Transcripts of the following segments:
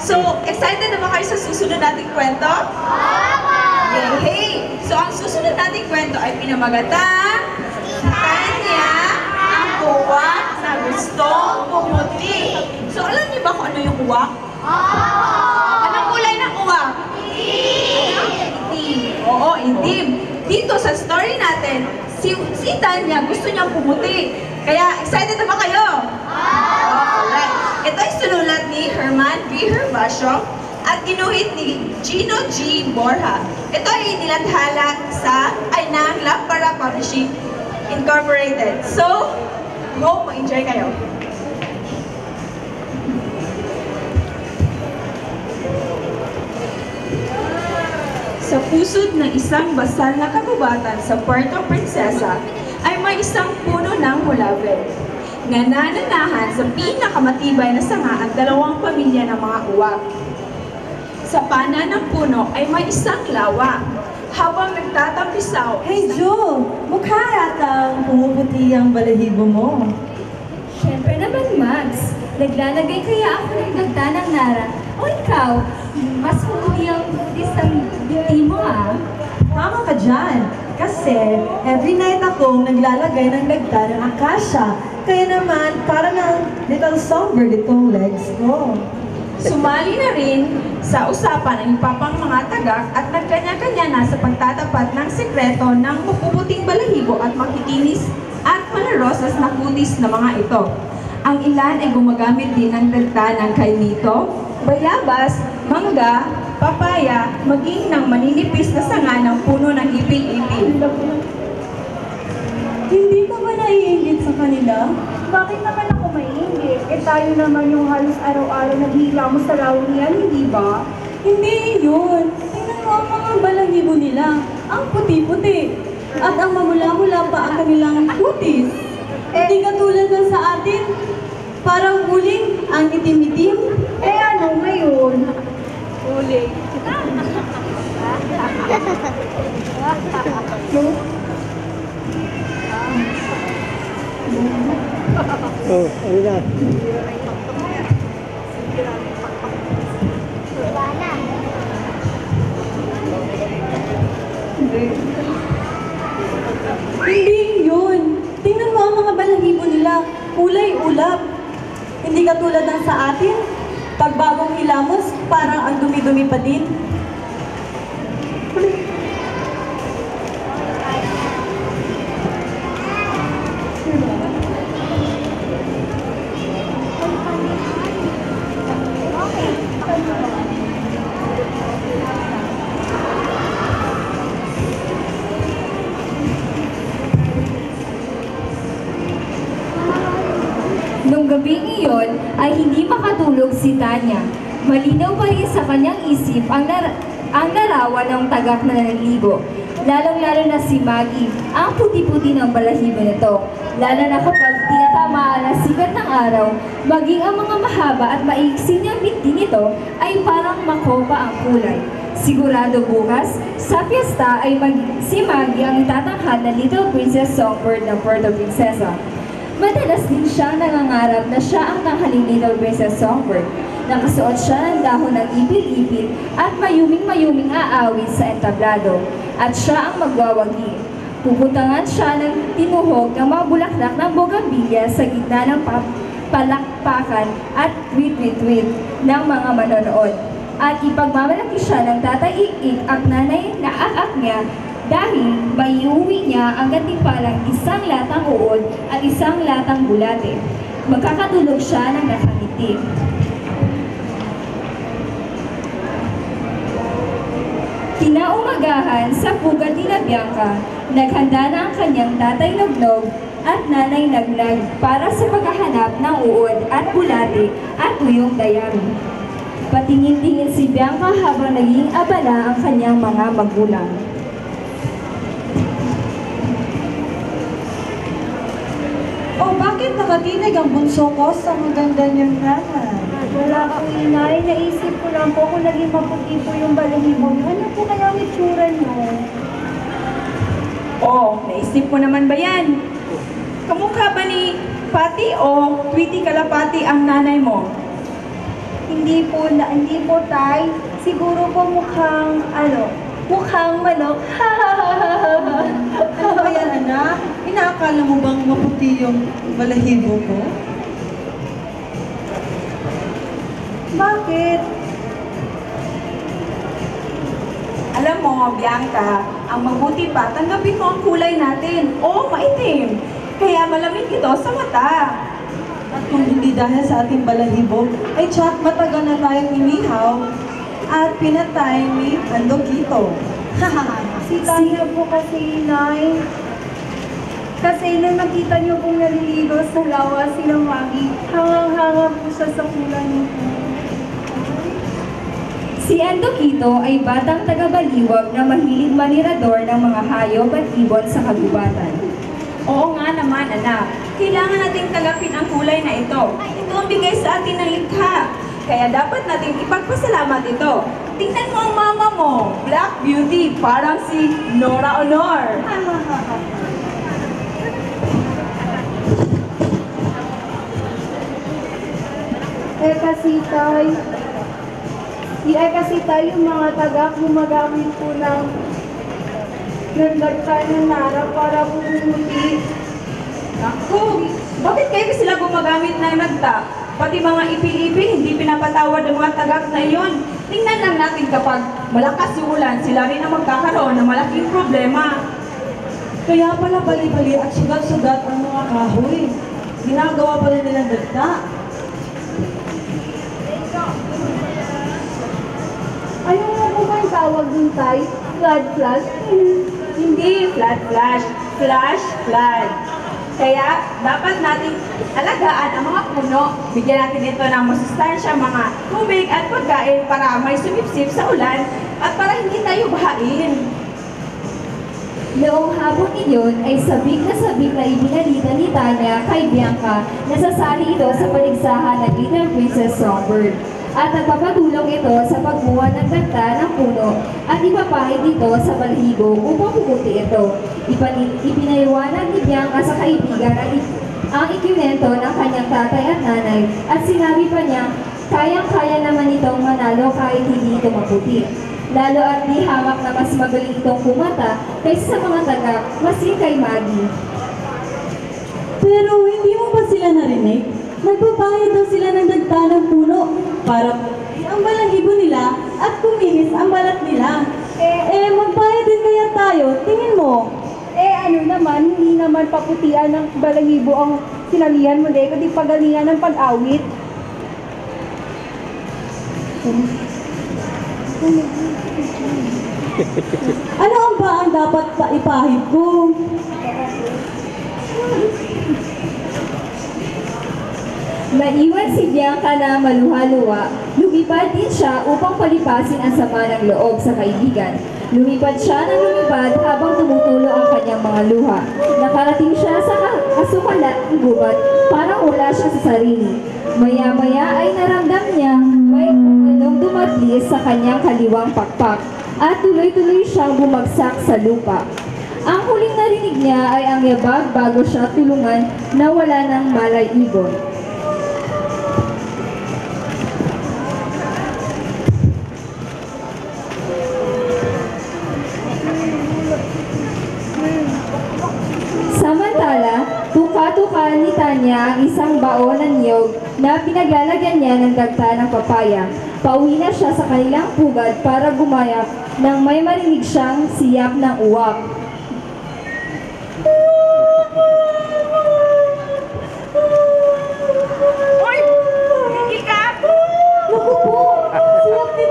So, excited na ba kayo sa susunod nating kwento? Yay! So, ang susunod nating kwento ay pinamagatang Tanya, ang uwak na gustong pumuti. So, alam niyo ba kung ano yung uwak? Anong kulay ng uwak? Itim. Oo, itim. Dito sa story natin, si Tanya gusto niyang pumuti. Kaya, excited na ba kayo? Alright. Ito ay sinulat ni Herman V. Herbacio at ginuhit ni Gino G. Borja. Ito ay nilathala ng Lampara Publishing Incorporated. So, hope ma-enjoy kayo. Sa pusod ng isang basal na kagubatan sa Puerto Princesa ay may isang puno ng hulavel. Nanananahan sa pinakamatibay na sanga ang dalawang pamilya ng mga uwak. Sa pana ng puno ay may isang lawa. Habang nagtatampisaw, Hey Jo, mukha yatang pumuputi ang balahibo mo. Siyempre naman, Max. Naglalagay kaya ako ng dagta ng nara. O ikaw, mas pumuti ang butis ng beauty mo, ah. Tama ka dyan. Kasi every night akong naglalagay ng dagta ng akasya. Kaya naman, para ng little songbird itong legs ko. sumali na rin sa usapan ang ipapang mga tagak at nagkanya-kanya na sa pagtatapat ng sekreto ng mapuputing balahibo at makikinis at malarosas na kutis na mga ito. Ang ilan ay gumagamit din ng dagta ng kainito, bayabas, mangga, papaya, maging ng maninipis na sanga ng puno ng ipil-ipil. Hindi ka ba naiingit sa kanila? Bakit naman ako maiingit? Eh tayo naman yung halos araw-araw naghihilamos sa lawang niyan, hindi ba? Hindi yun. Tingnan mo ang mga balahibo nila. Ang puti-puti. At ang mamula-mula pa ang kanilang kutis. Hindi katulad ng sa atin. Parang uling ang itim-itim. Eh ano ngayon? Uling. Oh, ano na? Hindi yun. Tingnan mo ang mga balahibo nila. Kulay ulap. Hindi katulad ng sa atin. Pag bagong hilamos, parang ang dumi-dumi pa din. Nung gabing iyon ay hindi makatulog si Tanya. Malinaw pa rin sa kanyang isip ang larawan ng tagak na nanligo. Lalong-lalo na si Maggie, ang puti-puti ng balahibo nito. Lalo na kapag tinatamaan ng sikat ng araw, maging ang mga mahaba at maiksi niyang binti nito ay parang makopa ang kulay. Sigurado bukas, sa piyesta ay si Maggie ang itatanghal na Little Princess Songbird ng Puerto Princesa. Madalas din siyang nangangarap na siya ang tanghaling Little Princess Songbird. Nakasuot siya ng dahon ng ipil-ipil at mayuming-mayuming aawit sa entablado. At siya ang magwawagi. Pupuntangan siya ng tinuhog ng mga bulaklak ng bougainvillea sa gitna ng palakpakan at tweet-tweet-tweet ng mga manonood. At ipagmamalaki siya ng tatay Ik-Ik at nanay na ak niya dahil maiuwi niya ang gantimpalang isang latang uod at isang latang bulate. Magkakatulog siya ng nakangiti. Kinaumagahan sa pugad ni Bianca, naghanda na ang kanyang tatay Nognog at nanay Naglag para sa paghahanap ng uod at bulate at tuyong dayami. Patingin-tingin si Bianca habang naging abala ang kanyang mga magulang. Oh, bakit nakatinig ang bunso ko sa maganda niyang nanay? Wala po inay, naisip ko lang po kung naging maputi po yung balahibo niyo. Ano po kaya ang itsura niyo? Oh, naisip mo naman ba yan? Kamukha ba ni Patty o Tweety Kalapati ang nanay mo? Hindi po, Tay. Siguro po mukhang manok. Ano ba yan, anak? Inaakala mo bang maputi yung balahibo ko? Bakit? Alam mo, Bianca, ang mabuti pa, tanggapin mo ang kulay natin. Oo, maitim. Kaya malamig ito sa mata. At kung hindi dahil sa ating balahibo, ay tsak matagal na tayong inihaw at pinatay ni Andokito. Si Tanya po kasi, Nay. Kasi nung nakita niyo pong naliligo sa lawa sila Maggie, hangang-hanga po siya sa kulay nito. Si Andokito ay batang taga-baliwag na mahilig manirador ng mga hayop at ibon sa kagubatan. Oo nga naman, anak. Kailangan nating tagapin ang kulay na ito. Ito ang bigay sa atin ng likha. Kaya dapat nating ipagpasalamat ito. Tingnan mo ang mama mo, Black Beauty, parang si Nora Honor. kasi tayo mga taga gumagamit po ng nagdagta ng nara para pumuti. Naku, bakit kayo sila gumagamit ng nagta? Pati mga ipil-ipil, hindi pinapatawad ng mga tagak na iyon. Tingnan lang natin kapag malakas yung ulan, sila rin ang magkakaroon ng malaking problema. Kaya pala bali-bali at sugat-sugat ang mga kahoy. Ginagawa pala nilang dagta. Ano nga po ba yung tawag dun, Tay? Flood flash? Hindi flood flash, flash flood. Kaya dapat nating alagaan ang mga puno. Bigyan natin ito ng masustansya, mga tubig at pagkain para may sumipsip sa ulan at para hindi tayo bahain. Noong hapon iyon ay sabik na ibinalita ni Tanya kay Bianca na sasali ito sa paligsahan ng Little Princess Songbird. At nagpapatulong ito sa pagbuha ng dagta ng puno at ipapahid ito sa balahibo upang puputi ito. Ipinaliwanag ni Bianca sa kaibigan ang ikinento ng kanyang tatay at nanay at sinabi pa niya, kayang-kaya naman itong manalo kahit hindi ito maputi. Lalo at di hamak na mas magaling itong kumata kaysa sa mga tagak, masin kay Maggie. Pero hindi mo ba sila narinig? Nagbabayad daw sila ng dagta ng puno para ang balahibo nila at kuminis ang balat nila. Magbayad din kaya tayo, tingin mo. Ano naman, hindi naman paputian ng balahibo ang sinalihan mo, kundi pagalingan ng pag-awit. Ano ang ba ang dapat ipahid ko? Naiwan si Bianca na maluha-luha. Lumipad din siya upang palipasin ang sama ng loob sa kaibigan. Lumipad siya ng lumipad habang tumutulo ang kanyang mga luha. Nakarating siya sa kasukalat ng gubat, parang wala siya sa sarili. Maya-maya ay naramdam niya may anong dumatlis sa kanyang kaliwang pakpak at tuloy-tuloy siyang bumagsak sa lupa. Ang huling narinig niya ay ang yabag bago siya tulungan na wala ng malay ibon. Samantala, tuka-tuka ni Tanya ang isang baon ng niyog na pinaglalagyan niya ng dagta ng papaya. Pauwi na siya sa kanilang pugad para gumayak nang may marinig siyang siyap ng uwak. Hoy! Hindi ka! Naku po, siyap ni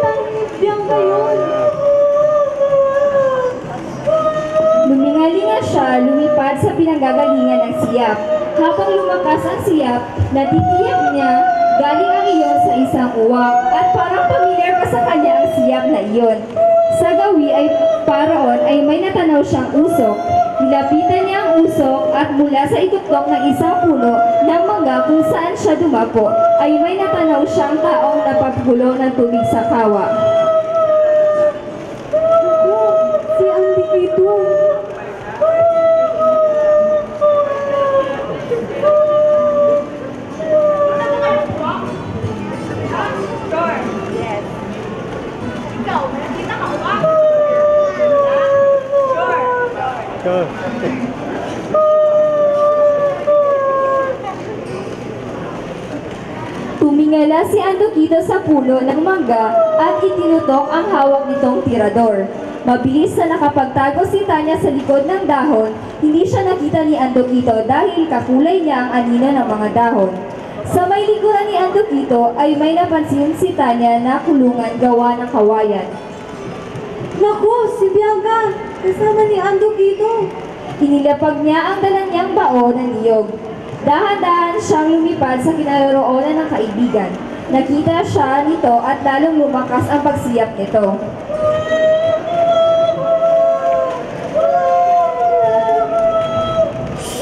Bianca yun. Lumingalinga siya, lumipad sa pinanggagalingan ng siyap. Habang lumakas ang siyap, natitiyak niya galing ang iyon sa isang uwak at parang pamilyar pa sa kanya ang siyap na iyon. Sa gawi ay paraon ay may natanaw siyang usok. Nilapitan niya ang usok at mula sa itutok ng isang puno ng mangga kung saan siya dumapo ay may natanaw siyang taong napagulong ng tubig sa kawa. Si Andokito. na si Andokito sa puno ng mangga at itinutok ang hawak nitong tirador. Mabilis na nakapagtago si Tanya sa likod ng dahon, hindi siya nakita ni Andokito dahil kakulay niya ang anino ng mga dahon. Sa may likuran ni Andokito ay may napansin si Tanya na kulungan gawa ng kawayan. Naku, si Bianca! Kasama ni Andokito! Inilapag niya ang dala niyang bao ng niyog. Dahan-dahan siyang lumipad sa kinaroroonan ng kaibigan. Nakita siya nito at lalong lumakas ang pagsiyap nito.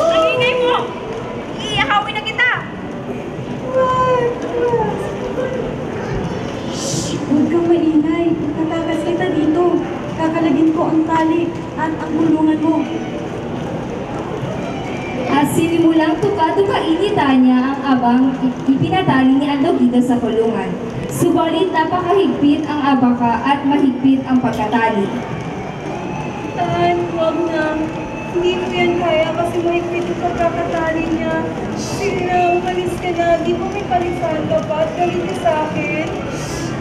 Ang ingay mo! Iihawin na kita! Huwag kang maingay. Tatakas kita dito. Kakalagin ko ang tali at ang gulungan mo. At sinimulang tuka-tukain ni Tanya ang abang ipinatali ni Andokito sa kulungan. Subalit napakahigpit ang abaka at mahigpit ang pagkatali. Tan, wag na. Hindi ko yan kaya kasi mahigpit yung pagkakatali niya. Sige na, umalis ka na. Di mo may palisan ka pa at galit ka sa akin.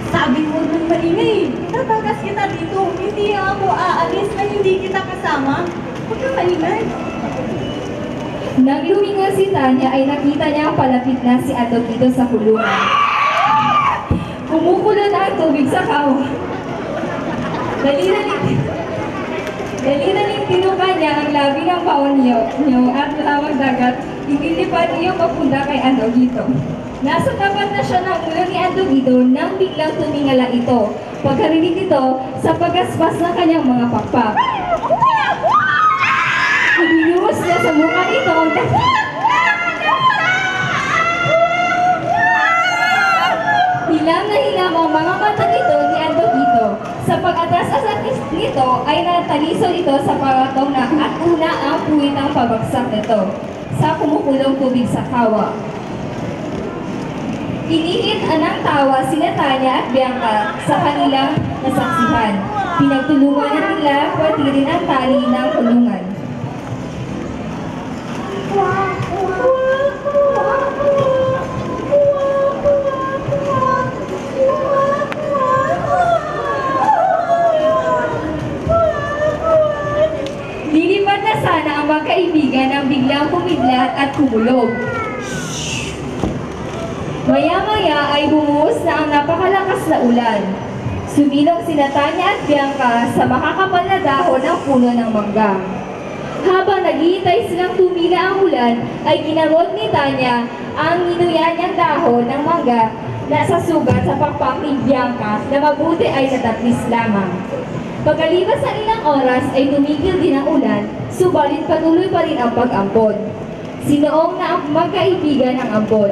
Sabi ko ng maingay. Tatakas kita dito. Hindi ako aalis na hindi kita kasama. Huwag kang maingay. Nang lumingon si Tanya ay nakita niya ang palapit na si Andokito sa kulungan. Kumukulo na ang tubig sa kawa. Dali-daling tinukan niya ang labi ng baon niyo at malawang dagat, inilipad niyo papunta kay Andokito. Nasa tapat na siya ng ulo ni Andokito nang biglang tumingala ito. Pagkarinig nito sa pagaspas ng kanyang mga pakpak. Ibinuhos niya sa mukha nito ang hilam na hilam ang mga mata nito ni Andokito. Sa pag-atras-atras nito ay nataliso ito sa paratong na at una ang puwit ng pabagsak nito sa kumukulong tubig sa kawa. Inihit ng tawa sina Tanya at Bianca sa kanilang nasaksihan. Pinagtulungan na nila kwatirin ang tali ng kulungan. Lilipad na sana ang magkaibigan nang biglang pumidlat at kumulog. Maya-maya ay bumuhos na ang napakalakas na ulan. Sumilong sina Tanya at Bianca sa makakapal na dahon ng puno ng mangga. Habang naghihintay silang tumila ang ulan, ay ginamot ni Tanya ang ninuyan niyang dahon ng mangga na sa sugat sa pakpak ni Bianca na mabuti ay natatlis lamang. Pagkalipas ng ilang oras ay tumigil din ang ulan, subalit patuloy pa rin ang pag-ampon. Sinoong na ang magkaibigan ang ampon.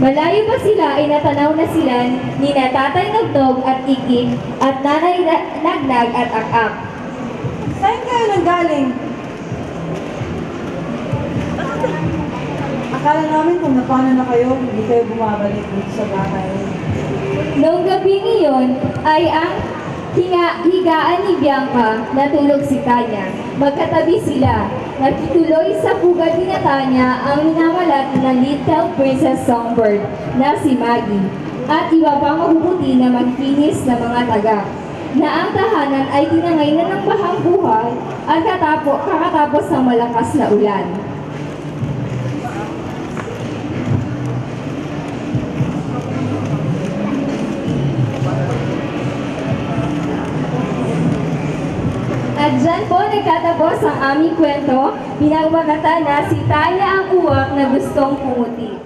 Malayo pa sila ay natanaw na sila ni Tatay Nagnog at Ikik at Nanay Nagnag at Akak. Saan kayo nanggaling? Akala namin kung napano na kayo, hindi kayo bumabalik dito sa bahay. Noong gabing iyon ay ang higaan ni Bianca natulog si Tanya. Magkatabi sila. Nakituloy sa pugad ni Tanya ang minamalat na Little Princess Songbird na si Maggie at iba pang mabubuti na magkinis na mga taga na ang tahanan ay tinangay na ng bahang buhay at kakatapos ng malakas na ulan. At dyan po nagtatapos ang aming kwento, pinagmagata na si Tanya ang uwak na gustong pumuti.